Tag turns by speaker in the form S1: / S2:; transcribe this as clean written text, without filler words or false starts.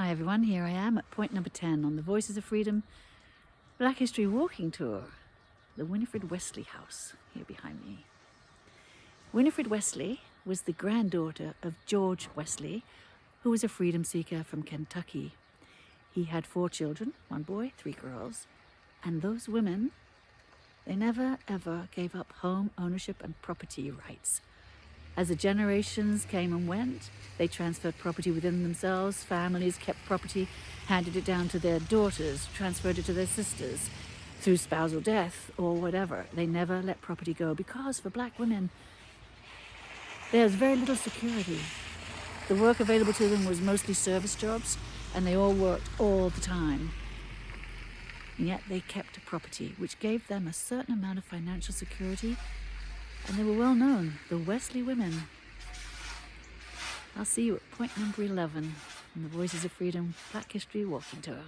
S1: Hi everyone, here I am at point number 10 on the Voices of Freedom Black History Walking Tour, the Winifred Wesley house here behind me. Winifred Wesley was the granddaughter of George Wesley, who was a freedom seeker from Kentucky. He had 4 children, 1 boy, 3 girls, and those women, they never ever gave up home ownership and property rights. As the generations came and went, they transferred property within themselves. Families kept property, handed it down to their daughters, transferred it to their sisters through spousal death or whatever. They never let property go because for black women, there's very little security. The work available to them was mostly service jobs, and they all worked all the time. And yet they kept property, which gave them a certain amount of financial security, and they were well known, the Wesley women. I'll see you at point number 11 on the Voices of Freedom Black History Walking Tour.